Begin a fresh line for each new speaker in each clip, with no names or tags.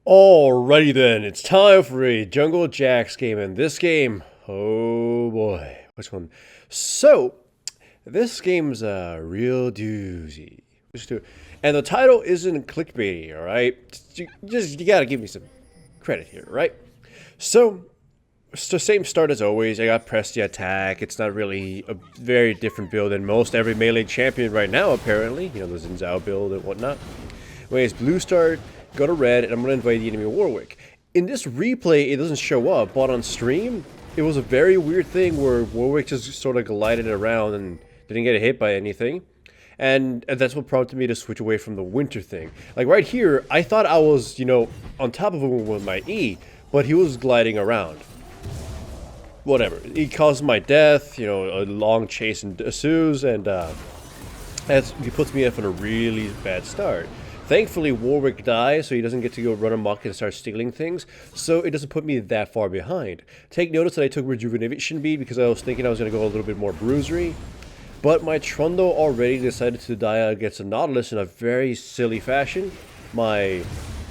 Alrighty then, it's time for a Jungle Jacks game, and this game, oh boy, which one? So, this game's a real doozy. And the title isn't clickbaity, alright? You gotta give me some credit here, right? So, it's the same start as always. I got Prestia attack. It's not really a very different build than most every melee champion right now, apparently. You know, the Xin Zhao build and whatnot. Anyways, blue start, go to red, and I'm going to invite the enemy Warwick. In this replay, it doesn't show up, but on stream, it was a very weird thing where Warwick just sort of glided around and didn't get hit by anything. And that's what prompted me to switch away from the winter thing. Like right here, I thought I was, on top of him with my E, but he was gliding around. Whatever. He caused my death, a long chase ensues, and he puts me up on a really bad start. Thankfully, Warwick dies, so he doesn't get to go run amok and start stealing things, so it doesn't put me that far behind. Take notice that I took Rejuvenation Bead because I was thinking I was going to go a little bit more bruisery, but my Trundle already decided to die against a Nautilus in a very silly fashion. My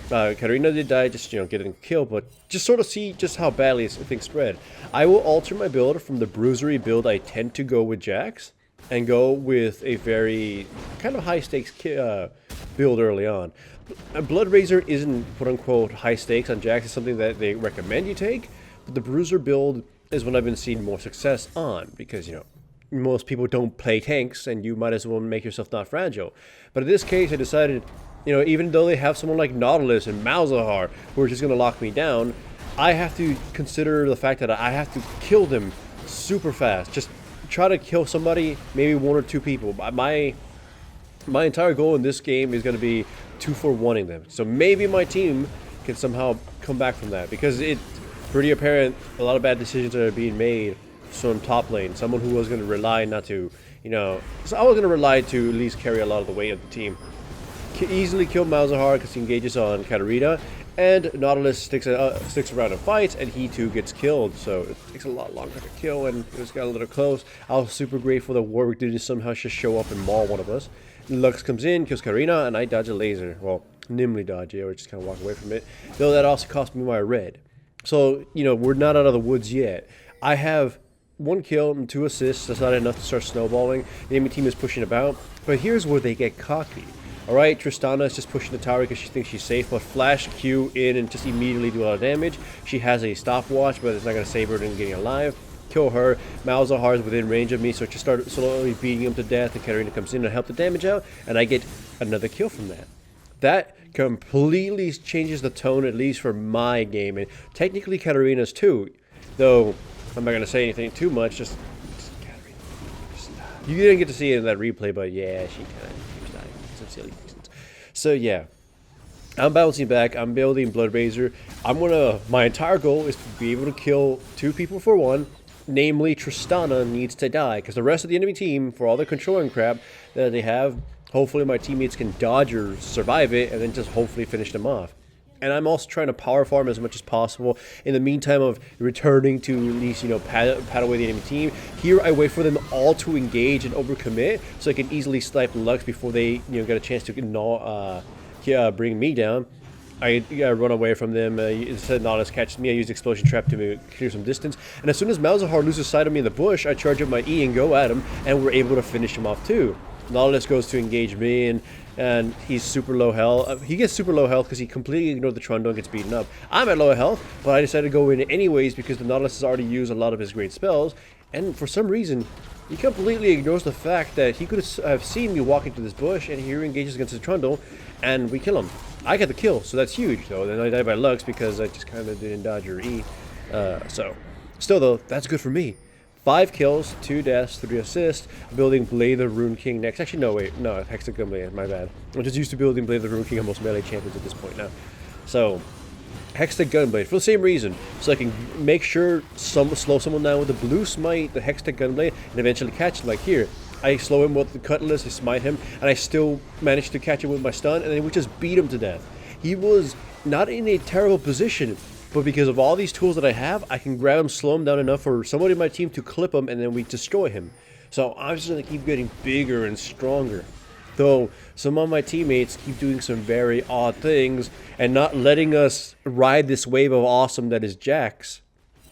Katarina did die, just, getting killed, but just sort of see just how badly things spread. I will alter my build from the bruisery build I tend to go with Jax, and go with a very kind of high stakes build early on. Blood Razor isn't quote unquote high stakes on Jax, it's something that they recommend you take, but the Bruiser build is what I've been seeing more success on because, most people don't play tanks and you might as well make yourself not fragile. But in this case, I decided, even though they have someone like Nautilus and Malzahar who are just going to lock me down, I have to consider the fact that I have to kill them super fast. Just try to kill somebody, maybe one or two people. My entire goal in this game is going to be 2-for-1ing them. So maybe my team can somehow come back from that because it's pretty apparent a lot of bad decisions are being made from top lane. Someone who was going to rely not to, so I was going to rely to at least carry a lot of the weight of the team. Easily kill Malzahar because he engages on Katarina, and Nautilus sticks around and fights, and he too gets killed, so it takes a lot longer to kill, and it just got a little close. I was super grateful that Warwick didn't somehow just show up and maul one of us. Lux comes in, kills Katarina, and I dodge a laser. Well, nimbly dodge it, or just kind of walk away from it. Though that also cost me my red. So, we're not out of the woods yet. I have 1 kill and 2 assists. That's not enough to start snowballing. The enemy team is pushing about, but here's where they get cocky. Alright, Tristana is just pushing the tower because she thinks she's safe, but flash Q in and just immediately do a lot of damage. She has a stopwatch, but it's not going to save her from getting alive. Kill her. Malzahar is within range of me, so I just start slowly beating him to death, and Katarina comes in and help the damage out, and I get another kill from that. That completely changes the tone, at least for my game, and technically Katarina's too, though I'm not going to say anything too much, just Katarina. You didn't get to see it in that replay, but yeah, she kind of some silly reasons. So yeah, I'm bouncing back. I'm building Blood Razor. My entire goal is to be able to kill 2 people for 1. Namely, Tristana needs to die because the rest of the enemy team, for all the controlling crap that they have, hopefully my teammates can dodge or survive it and then just hopefully finish them off. And I'm also trying to power farm as much as possible in the meantime of returning to at least, pat away the enemy team. Here I wait for them all to engage and overcommit so I can easily snipe Lux before they, get a chance to bring me down. I run away from them. Instead Nautilus catches me, I use Explosion Trap to clear some distance. And as soon as Malzahar loses sight of me in the bush, I charge up my E and go at him, and we're able to finish him off too. Nautilus goes to engage me, and he's super low health. He gets super low health because he completely ignored the Trundle and gets beaten up. I'm at low health, but I decided to go in anyways because the Nautilus has already used a lot of his great spells, and for some reason, he completely ignores the fact that he could have seen me walk into this bush, and he engages against the Trundle, and we kill him. I get the kill, so that's huge, though. Then I die by Lux because I just kind of didn't dodge her E. Still, though, that's good for me. 5 kills, 2 deaths, 3 assists. Building Blade the Rune King next. Actually, no, wait. No, Hex the Gunblade. My bad. I'm just used to building Blade the Rune King on most melee champions at this point now. So, Hex the Gunblade for the same reason. So I can make sure slow someone down with the Blue Smite, the Hex the Gunblade, and eventually catch him. Like here. I slow him with the Cutlass, I smite him, and I still manage to catch him with my stun, and then we just beat him to death. He was not in a terrible position, but because of all these tools that I have, I can grab him, slow him down enough for somebody in my team to clip him, and then we destroy him. So I'm just going to keep getting bigger and stronger. Though some of my teammates keep doing some very odd things and not letting us ride this wave of awesome that is Jax,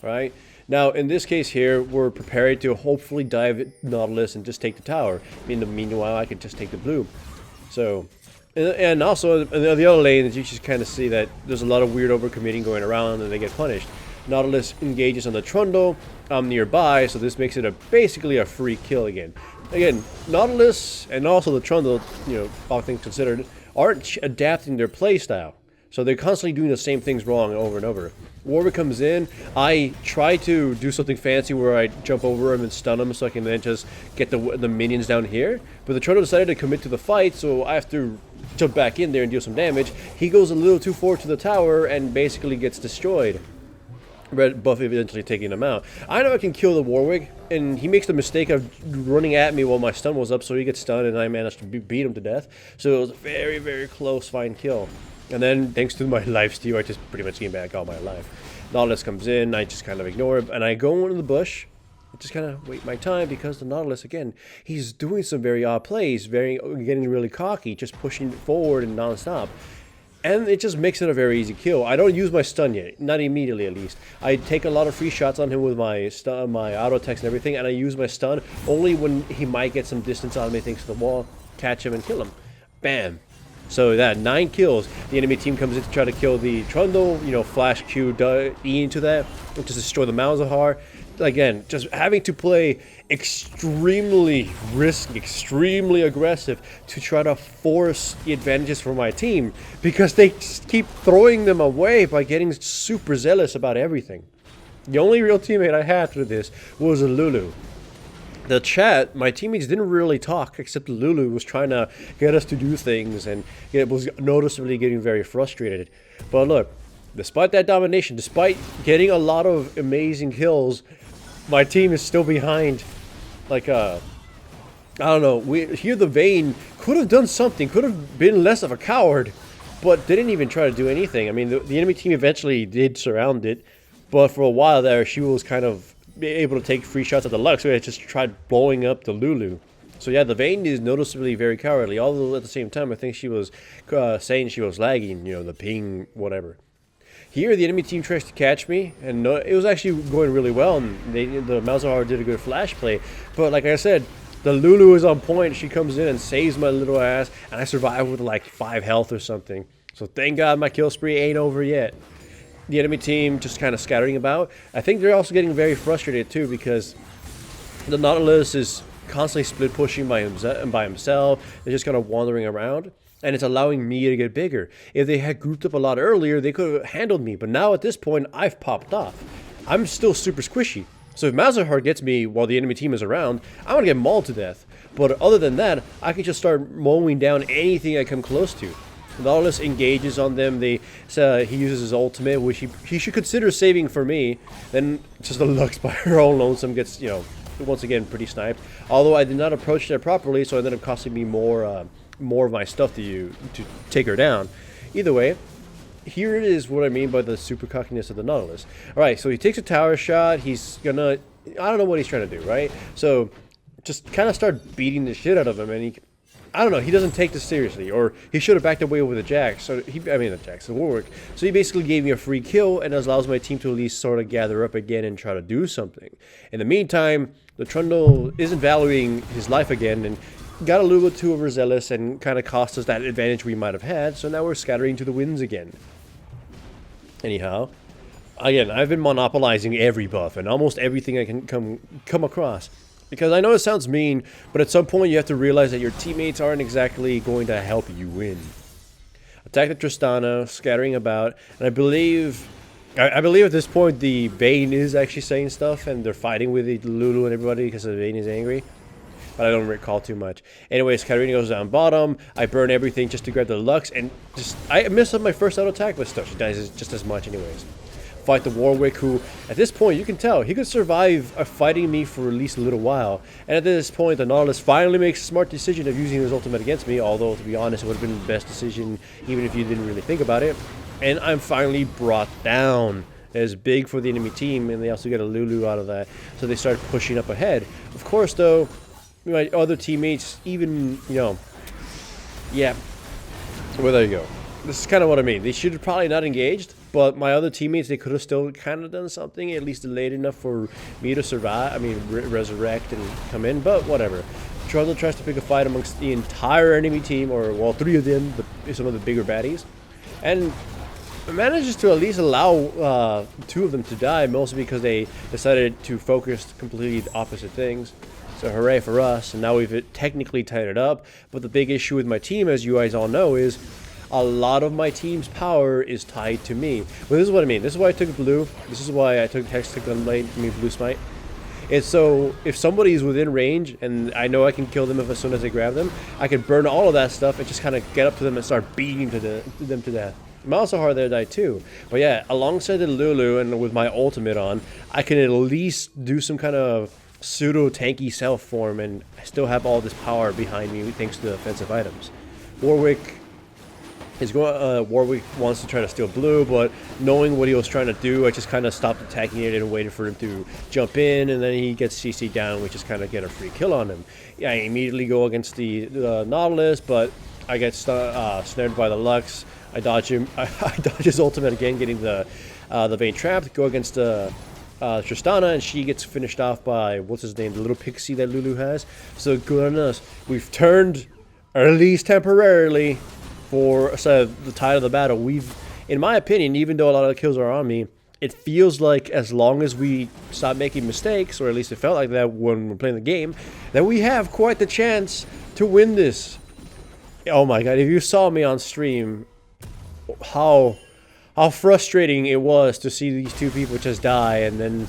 right? Now, in this case here, we're preparing to hopefully dive Nautilus and just take the tower. In the meanwhile, I can just take the blue. So, and also, in the other lane, you just kind of see that there's a lot of weird overcommitting going around and they get punished. Nautilus engages on the Trundle. I'm nearby, so this makes it basically a free kill again. Again, Nautilus and also the Trundle, you know, all things considered, aren't adapting their playstyle. So they're constantly doing the same things wrong over and over. Warwick comes in, I try to do something fancy where I jump over him and stun him so I can then just get the minions down here. But the Trundle decided to commit to the fight, so I have to jump back in there and deal some damage. He goes a little too forward to the tower and basically gets destroyed. Red Buff eventually taking him out. I know I can kill the Warwick, and he makes the mistake of running at me while my stun was up, so he gets stunned, and I managed to beat him to death. So it was a very, very close fine kill. And then, thanks to my lifesteal, I just pretty much gained back all my life. Nautilus comes in, I just kind of ignore him, and I go into the bush. I just kind of wait my time because the Nautilus, again, he's doing some very odd plays, getting really cocky, just pushing forward and non-stop. And it just makes it a very easy kill. I don't use my stun yet, not immediately at least. I take a lot of free shots on him with my stun, my auto attacks and everything, and I use my stun only when he might get some distance on me thanks to the wall, catch him and kill him. Bam. So that 9 kills. The enemy team comes in to try to kill the Trundle, you know, flash Q E into that, just destroy the Malzahar. Again, just having to play extremely risky, extremely aggressive to try to force the advantages for my team because they just keep throwing them away by getting super zealous about everything. The only real teammate I had through this was a Lulu. The chat, my teammates didn't really talk except Lulu was trying to get us to do things and it was noticeably getting very frustrated. But look, despite that domination, despite getting a lot of amazing kills, my team is still behind. Like, I don't know, here the Vayne could have done something, could have been less of a coward, but didn't even try to do anything. I mean, the enemy team eventually did surround it, but for a while there, she was kind of able to take free shots at the Lux, so I just tried blowing up the Lulu. So yeah, the Vayne is noticeably very cowardly, although at the same time, I think she was saying she was lagging, you know, the ping, whatever. Here, the enemy team tries to catch me, and it was actually going really well, and the Malzahar did a good flash play. But like I said, the Lulu is on point. She comes in and saves my little ass, and I survive with like 5 health or something. So thank God my kill spree ain't over yet. The enemy team just kind of scattering about. I think they're also getting very frustrated too because the Nautilus is constantly split pushing by himself. They're just kind of wandering around. And it's allowing me to get bigger. If they had grouped up a lot earlier, they could have handled me. But now at this point, I've popped off. I'm still super squishy. So if Malzahar gets me while the enemy team is around, I'm going to get mauled to death. But other than that, I can just start mowing down anything I come close to. Nautilus engages on them. He uses his ultimate, which he should consider saving for me. Then just the Lux by her own lonesome gets, you know, once again pretty sniped. Although I did not approach that properly, so it ended up costing me more of my stuff to take her down. Either way, here it is what I mean by the super cockiness of the Nautilus. Alright, so he takes a tower shot. He's gonna, I don't know what he's trying to do, right? So just kind of start beating the shit out of him, and I don't know, he doesn't take this seriously, or he should have backed away with a Jax. So the Warwick. So he basically gave me a free kill and allows my team to at least sort of gather up again and try to do something. In the meantime, the Trundle isn't valuing his life again and got a little bit too overzealous and kind of cost us that advantage we might have had. So now we're scattering to the winds again. Anyhow, again, I've been monopolizing every buff and almost everything I can come across. Because I know it sounds mean, but at some point you have to realize that your teammates aren't exactly going to help you win. Attack the Tristana, scattering about, and I believe at this point the Vayne is actually saying stuff, and they're fighting with the Lulu and everybody because the Vayne is angry. But I don't recall too much. Anyways, Katarina goes down bottom. I burn everything just to grab the Lux, and I missed up my first auto attack, but still, she dies just as much anyways. Fight the Warwick, who at this point you can tell he could survive fighting me for at least a little while. And at this point, the Nautilus finally makes a smart decision of using his ultimate against me. Although to be honest, it would have been the best decision even if you didn't really think about it. And I'm finally brought down. It's big for the enemy team, and they also get a Lulu out of that. So they start pushing up ahead. Of course, though, my other teammates, even Yeah, well, there you go. This is kind of what I mean. They should have probably not engaged, but my other teammates, they could have still kind of done something, at least delayed enough for me to survive. I mean, resurrect and come in, but whatever. Trundle tries to pick a fight amongst the entire enemy team, or, well, 3 of them, some of the bigger baddies. And manages to at least allow 2 of them to die, mostly because they decided to focus completely opposite things. So hooray for us, and now we've technically tied it up. But the big issue with my team, as you guys all know, is a lot of my team's power is tied to me. Well, this is what I mean. This is why I took blue. This is why I took Hextech Gunblade, blue smite. It's so if somebody is within range and I know I can kill them as soon as I grab them, I can burn all of that stuff and just kind of get up to them and start beating them to death. Malzahar there died too. But yeah, alongside the Lulu and with my ultimate on, I can at least do some kind of pseudo tanky self form and still have all this power behind me thanks to the offensive items. Warwick wants to try to steal blue, but knowing what he was trying to do, I just kind of stopped attacking it and waited for him to jump in, and then he gets CC down, we just kind of get a free kill on him. Yeah, I immediately go against the Nautilus, but I get snared by the Lux. I dodge him. I dodge his ultimate again, getting the Vayne trapped. Go against Tristana, and she gets finished off by, what's his name, the little pixie that Lulu has. So goodness, we've turned, or at least temporarily, for the tide of the battle. We've, in my opinion, even though a lot of the kills are on me, it feels like as long as we stop making mistakes, or at least it felt like that when we're playing the game, that we have quite the chance to win this. Oh my god, if you saw me on stream, how frustrating it was to see these 2 people just die, and then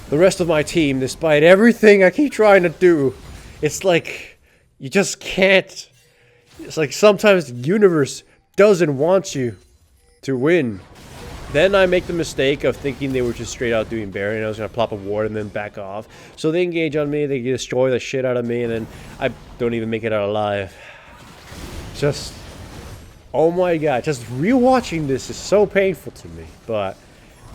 the rest of my team, despite everything I keep trying to do, it's like you just can't. It's like sometimes the universe doesn't want you to win. Then I make the mistake of thinking they were just straight out doing Baron, and I was going to plop a ward and then back off. So they engage on me, they destroy the shit out of me, and then I don't even make it out alive. Just, oh my god, just rewatching this is so painful to me. But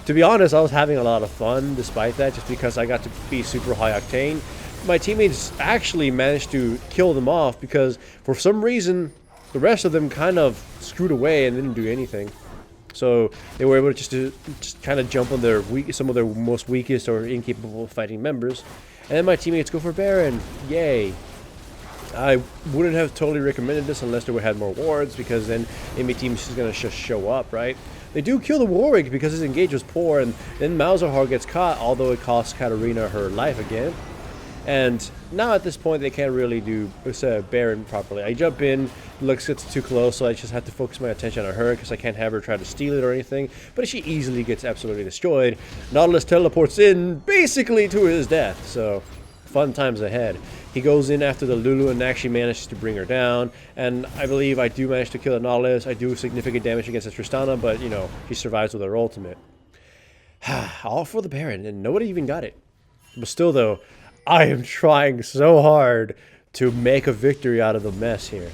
to be honest, I was having a lot of fun despite that, just because I got to be super high octane. My teammates actually managed to kill them off because for some reason the rest of them kind of screwed away and didn't do anything. So they were able to just kind of jump on their some of their most weakest or incapable fighting members. And then my teammates go for Baron. Yay. I wouldn't have totally recommended this unless they had more wards, because then enemy team is going to just show up, right? They do kill the Warwick because his engage was poor, and then Malzahar gets caught, although it costs Katarina her life again. And now at this point they can't really do Baron properly. I jump in, Lux gets too close, so I just have to focus my attention on her because I can't have her try to steal it or anything. But she easily gets absolutely destroyed. Nautilus teleports in basically to his death, so fun times ahead. He goes in after the Lulu and actually manages to bring her down. And I believe I do manage to kill the Nautilus. I do significant damage against the Tristana, but you know, she survives with her ultimate. All for the Baron, and nobody even got it. But still though, I am trying so hard to make a victory out of the mess here.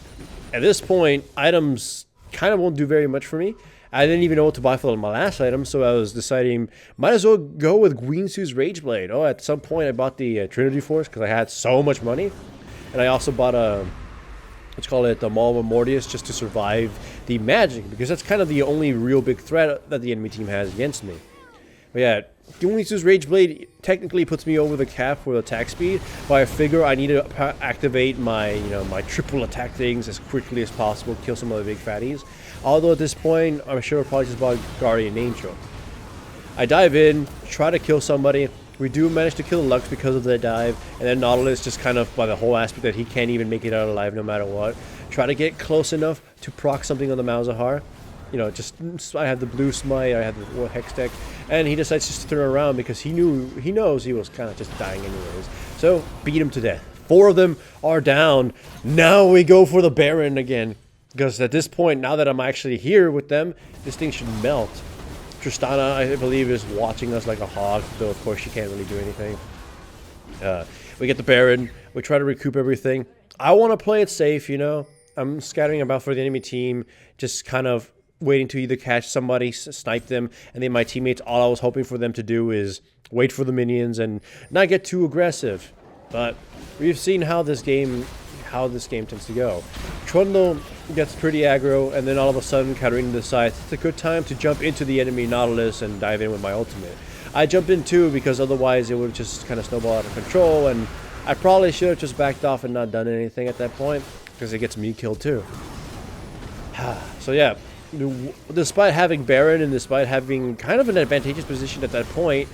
At this point, items kind of won't do very much for me. I didn't even know what to buy for my last item, so I was deciding, might as well go with Guinsoo's Rageblade. Oh, at some point I bought the Trinity Force because I had so much money. And I also bought let's call it the Maul of Mortius, just to survive the magic, because that's kind of the only real big threat that the enemy team has against me. But yeah, Guinsoo's Rageblade technically puts me over the cap for attack speed, but I figure I need to activate my, my triple attack things as quickly as possible, kill some of the big fatties. Although at this point, I'm sure I'll probably just buy Guardian Angel. I dive in, try to kill somebody. We do manage to kill Lux because of the dive, and then Nautilus, just kind of by the whole aspect that he can't even make it out alive no matter what. Try to get close enough to proc something on the Malzahar. I had the blue smite, I had the hex deck, and he decides just to turn around because he knows he was kind of just dying anyways. So beat him to death. 4 of them are down. Now we go for the Baron again, because at this point, now that I'm actually here with them, this thing should melt. Tristana, I believe, is watching us like a hog, though of course she can't really do anything. We get the Baron. We try to recoup everything. I want to play it safe, I'm scattering about for the enemy team, just kind of waiting to either catch somebody, snipe them, and then my teammates, all I was hoping for them to do is wait for the minions and not get too aggressive. But we've seen how this game, how this game tends to go. Trundle gets pretty aggro, and then all of a sudden Katarina decides it's a good time to jump into the enemy Nautilus and dive in with my ultimate. I jumped in too because otherwise it would just kind of snowball out of control, and I probably should have just backed off and not done anything at that point because it gets me killed too. So yeah, despite having Baron and despite having kind of an advantageous position at that point,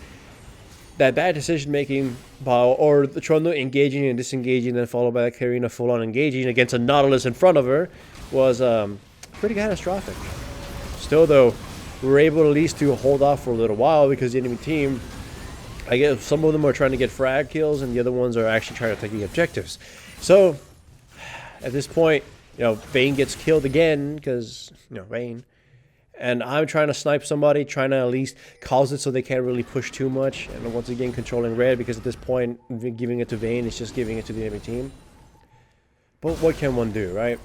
that bad decision making or the Trundle engaging and disengaging, then followed by Katarina full on engaging against a Nautilus in front of her was pretty catastrophic. Still though, we were able at least to hold off for a little while because the enemy team, I guess some of them are trying to get frag kills and the other ones are actually trying to take the objectives. So at this point, you know, Vayne gets killed again because, you know, Vayne. And I'm trying to snipe somebody, trying to at least cause it so they can't really push too much. And once again, controlling red because at this point, giving it to Vayne is just giving it to the enemy team. But what can one do, right?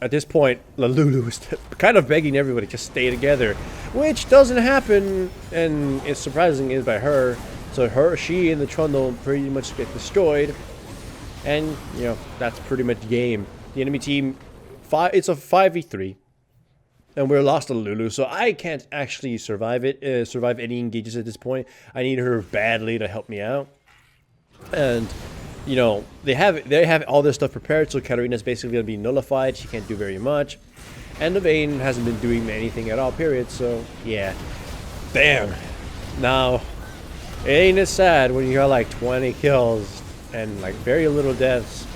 At this point, Lulu is kind of begging everybody to stay together, which doesn't happen, and it's surprising is by her. So she and the Trundle pretty much get destroyed, and you know that's pretty much the game. The enemy team, it's a 5v3, and we're lost to Lulu, so I can't actually survive any engages at this point. I need her badly to help me out, and you know, they have all this stuff prepared, so Katarina's basically going to be nullified. She can't do very much. And the Vayne hasn't been doing anything at all, period. So, yeah. Damn. Now, it ain't as sad when you got like 20 kills and like very little deaths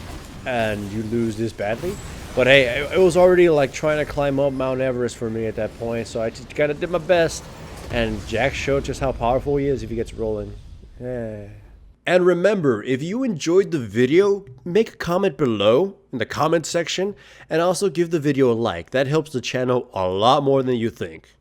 and you lose this badly. But hey, it was already like trying to climb up Mount Everest for me at that point, so I just kind of did my best. And Jax showed just how powerful he is if he gets rolling. Yeah. And remember, if you enjoyed the video, make a comment below in the comment section and also give the video a like. That helps the channel a lot more than you think.